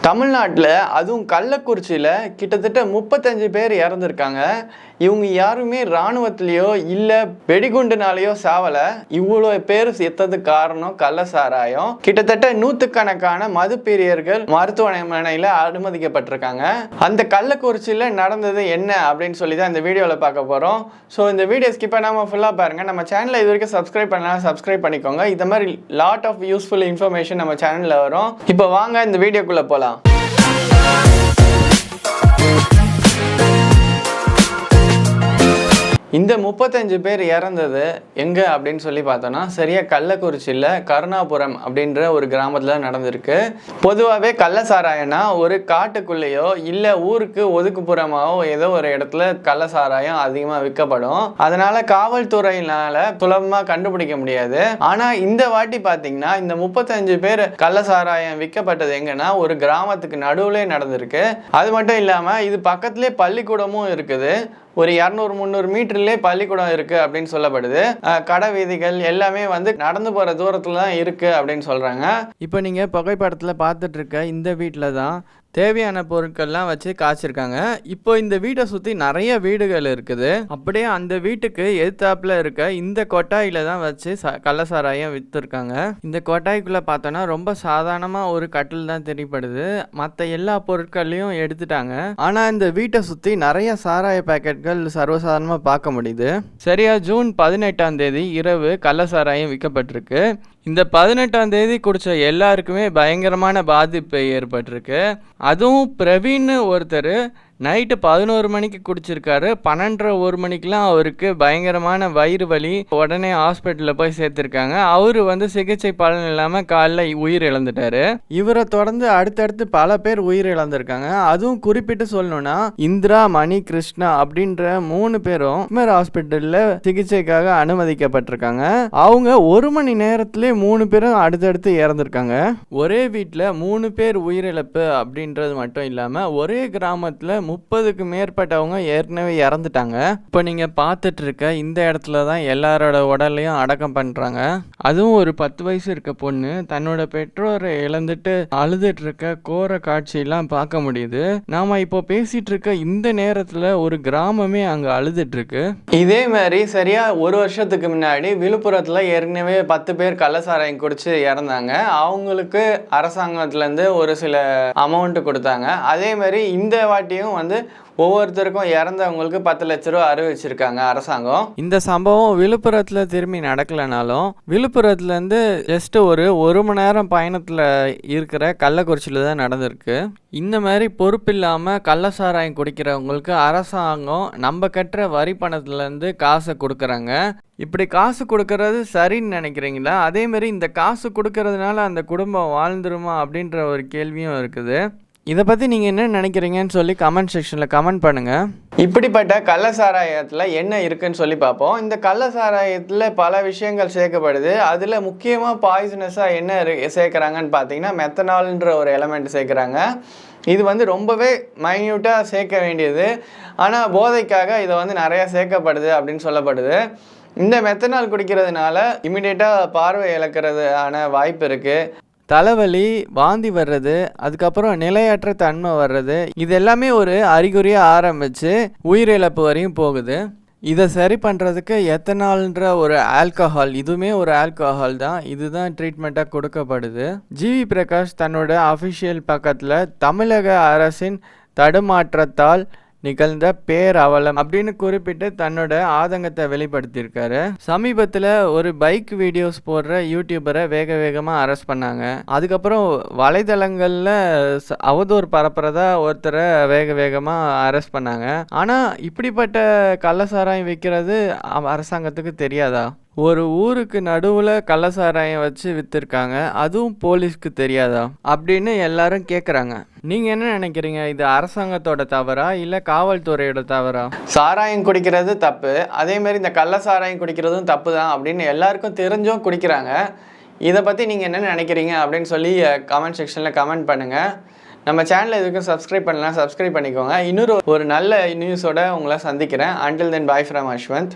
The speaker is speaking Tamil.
தமிழ்நாட்டில் அதுவும் கள்ளக்குறிச்சியில் கிட்டத்தட்ட 35 பேர் இறந்துருக்காங்க. இவங்க யாருமே இராணுவத்திலேயோ இல்லை வெடிகுண்டுனாலேயோ சாவலை. இவ்வளோ பேர் செத்ததுக்கு காரணம் கள்ள சாராயம். கிட்டத்தட்ட 100கணக்கான மதுப்பிரியர்கள் மருத்துவமனையில் அனுமதிக்கப்பட்டிருக்காங்க. அந்த கள்ளக்குறிச்சியில் நடந்தது என்ன அப்படின்னு சொல்லி தான் இந்த வீடியோவில் பார்க்க போகிறோம். ஸோ இந்த வீடியோ ஸ்கிப் பண்ணாமல் ஃபுல்லாக பாருங்கள். நம்ம சேனலை இது வரைக்கும் சப்ஸ்கிரைப் பண்ணலாம், சப்ஸ்கிரைப் பண்ணிக்கோங்க. இந்த மாதிரி லாட் ஆஃப் யூஸ்ஃபுல் இன்ஃபர்மேஷன் நம்ம சேனலில் வரும். இப்போ வாங்க இந்த வீடியோக்குள்ளே போகலாம். இந்த 35 பேர் இறந்தது எங்கே அப்படின்னு சொல்லி பார்த்தோன்னா சரியாக கள்ளக்குறிச்சியில் கருணாபுரம் அப்படின்ற ஒரு கிராமத்தில் நடந்திருக்கு. பொதுவாகவே கள்ள சாராயம்னா ஒரு காட்டுக்குள்ளேயோ இல்லை ஊருக்கு ஒதுக்குப்புறமாவோ ஏதோ ஒரு இடத்துல கள்ள சாராயம் அதிகமாக விற்கப்படும். அதனால் காவல்துறையினால் சுலபமாக கண்டுபிடிக்க முடியாது. ஆனால் இந்த வாட்டி பார்த்தீங்கன்னா இந்த 35 பேர் கள்ள சாராயம் விற்கப்பட்டது எங்கன்னா ஒரு கிராமத்துக்கு நடுவுலே நடந்திருக்கு. அது மட்டும் இல்லாமல் இது பக்கத்துலேயே பள்ளிக்கூடமும் இருக்குது. ஒரு 200-300 மீட்டர்லேயே பள்ளிக்கூடம் இருக்குது அப்படின்னு சொல்லப்படுது. கடை வீதிகள் எல்லாமே நடந்து போகிற தூரத்தில் தான் இருக்குது அப்படின்னு சொல்கிறாங்க. இப்போ நீங்கள் புகைப்படத்தில் பார்த்துட்டு இருக்க இந்த வீட்டில் தான் தேவையான பொருட்கள்லாம் வச்சு காய்ச்சிருக்காங்க. இப்போ இந்த வீட்டை சுற்றி நிறைய வீடுகள் இருக்குது. அப்படியே அந்த வீட்டுக்கு எதிர்த்தாப்புல இருக்க இந்த கொட்டாயில தான் வச்சு கள்ளசாராயம் விற்றுருக்காங்க. இந்த கொட்டாய்க்குள்ளே பார்த்தோன்னா ரொம்ப சாதாரணமாக ஒரு கட்டில் தான் தெரியப்படுது. மற்ற எல்லா பொருட்களையும் எடுத்துட்டாங்க. ஆனால் இந்த வீட்டை சுற்றி நிறைய சாராய பேக்கெட்கள் சர்வசாதாரணமாக பார்க்க முடியுது. சரியா ஜூன் 18ஆம் தேதி இரவு கள்ளசாராயம் விற்கப்பட்டிருக்கு. இந்த 18ஆம் தேதி குடித்த எல்லாருக்குமே பயங்கரமான பாதிப்பு ஏற்பட்டிருக்கு. அதுவும் பிரவீன் ஒருத்தர் நைட்டு 11 மணிக்கு குடிச்சிருக்காரு. 12:30-1 மணிக்கெலாம் அவருக்கு பயங்கரமான வயிறு வலி. உடனே ஹாஸ்பிட்டலில் போய் சேர்த்துருக்காங்க. அவர் சிகிச்சை பலன் இல்லாமல் காலைல உயிர் இழந்துட்டாரு. இவரை தொடர்ந்து அடுத்தடுத்து பல பேர் உயிர் இழந்திருக்காங்க. அதுவும் குறிப்பிட்டு சொல்லணும்னா இந்திரா, மணி, கிருஷ்ணா அப்படின்ற 3 பேரும் ஹாஸ்பிட்டலில் சிகிச்சைக்காக அனுமதிக்கப்பட்டிருக்காங்க. அவங்க 1 மணி நேரத்திலே 3 பேரும் அடுத்தடுத்து இறந்துருக்காங்க. ஒரே வீட்டில் 3 பேர் உயிரிழப்பு அப்படின்றது மட்டும் இல்லாமல் ஒரே கிராமத்தில் 30க்கு மேற்பட்டவங்க ஏற்கனவே இறந்துட்டாங்க. இப்போ நீங்கள் பார்த்துட்டு இருக்க இந்த இடத்துல தான் எல்லாரோட உடலையும் அடக்கம் பண்ணுறாங்க. அதுவும் ஒரு 10 வயசு இருக்க பொண்ணு தன்னோட பெற்றோரை இழந்துட்டு அழுதுட்டு இருக்க கோர காட்சியெல்லாம் பார்க்க முடியுது. நாம இப்போ பேசிட்டு இருக்க இந்த நேரத்தில் ஒரு கிராமமே அங்கே அழுதுட்டு இருக்கு. இதே மாதிரி சரியா ஒரு வருஷத்துக்கு முன்னாடி விழுப்புரத்தில் ஏற்கனவே 10 பேர் கள்ளசாராயம் குடிச்சு இறந்தாங்க. அவங்களுக்கு அரசாங்கத்திலேருந்து ஒரு சில அமௌண்ட் கொடுத்தாங்க. அதே மாதிரி இந்த வாட்டியும் ஒவ்வொருத்தருக்கும் இறந்தவங்களுக்கு 10 லட்ச ரூபா அறிவிச்சிருக்காங்க அரசாங்கம். இந்த சம்பவம் விழுப்புரத்தில் திரும்பி நடக்கலைனாலும் விழுப்புரத்துலேருந்து ஜஸ்ட் ஒரு மணி நேரம் பயணத்தில் இருக்கிற கள்ளக்குறிச்சியில் தான் நடந்திருக்கு. இந்த மாதிரி பொறுப்பு இல்லாமல் கள்ளசாராயம் குடிக்கிறவங்களுக்கு அரசாங்கம் நம்ம கட்டுற வரி பணத்துலேருந்து காசை கொடுக்குறாங்க. இப்படி காசு கொடுக்கறது சரின்னு நினைக்கிறீங்களா? அதே மாதிரி இந்த காசு கொடுக்கறதுனால அந்த குடும்பம் வாழ்ந்துருமா அப்படின்ற ஒரு கேள்வியும் இருக்குது. இதை பற்றி நீங்கள் என்ன நினைக்கிறீங்கன்னு சொல்லி கமெண்ட் செக்ஷனில் கமெண்ட் பண்ணுங்கள். இப்படிப்பட்ட கள்ளசாராயத்தில் என்ன இருக்குன்னு சொல்லி பார்ப்போம். இந்த கள்ளசாராயத்தில் பல விஷயங்கள் சேர்க்கப்படுது. அதில் முக்கியமாக பாய்சனஸாக என்ன சேர்க்குறாங்கன்னு பார்த்தீங்கன்னா மெத்தனால்ன்ற ஒரு எலமெண்ட் சேர்க்குறாங்க. இது ரொம்பவே மைன்யூட்டாக சேர்க்க வேண்டியது. ஆனால் போதைக்காக இதை நிறையா சேர்க்கப்படுது அப்படின்னு சொல்லப்படுது. இந்த மெத்தனால் குடிக்கிறதுனால இமிடியேட்டாக பார்வை இழக்கிறதுக்கான வாய்ப்பு இருக்குது. தலைவலி, வாந்தி வர்றது, அதுக்கப்புறம் நிலையற்ற தன்மை வர்றது, இது எல்லாமே ஒரு அறிகுறியாக ஆரம்பித்து உயிரிழப்பு வரையும் போகுது. இதை சரி பண்ணுறதுக்கு எத்தனால்ன்ற ஒரு ஆல்கஹால், இதுவுமே ஒரு ஆல்கஹால் தான், இதுதான் ட்ரீட்மெண்ட்டாக கொடுக்கப்படுது. ஜிவி பிரகாஷ் தன்னோட அஃபிஷியல் பக்கத்தில் தமிழக அரசின் தடுமாற்றத்தால் நிகழ்ந்த பேரவலம் அப்படின்னு குறிப்பிட்டு தன்னோட ஆதங்கத்தை வெளிப்படுத்தியிருக்காரு. சமீபத்தில் ஒரு பைக் வீடியோஸ் போடுற யூடியூபரை வேகமாக அரெஸ்ட் பண்ணாங்க. அதுக்கப்புறம் வலைதளங்களில் அவதூறு பரப்புறதா ஒருத்தரை வேகமாக அரெஸ்ட் பண்ணாங்க. ஆனால் இப்படிப்பட்ட கள்ளசாராயம் விற்கிறது அரசாங்கத்துக்கு தெரியாதா? ஒரு ஊருக்கு நடுவில் கள்ளசாராயம் வச்சு விற்றுருக்காங்க, அதுவும் போலீஸ்க்கு தெரியாதா அப்படின்னு எல்லாரும் கேட்குறாங்க. நீங்கள் என்ன நினைக்கிறீங்க? இது அரசாங்கத்தோட தவறா இல்லை காவல்துறையோட தவறா? சாராயம் குடிக்கிறது தப்பு, அதேமாரி இந்த கள்ளசாராயம் குடிக்கிறதும் தப்பு தான் அப்படின்னு எல்லாருக்கும் தெரிஞ்சும் குடிக்கிறாங்க. இதை பற்றி நீங்கள் என்ன நினைக்கிறீங்க அப்படின்னு சொல்லி கமெண்ட் செக்ஷனில் கமெண்ட் பண்ணுங்கள். நம்ம சேனலை இதுக்கும் சப்ஸ்கிரைப் பண்ணலாம், சப்ஸ்கிரைப் பண்ணிக்கோங்க. இன்னொரு நல்ல நியூஸோட உங்களை சந்திக்கிறேன். Until then, bye from Ashwant.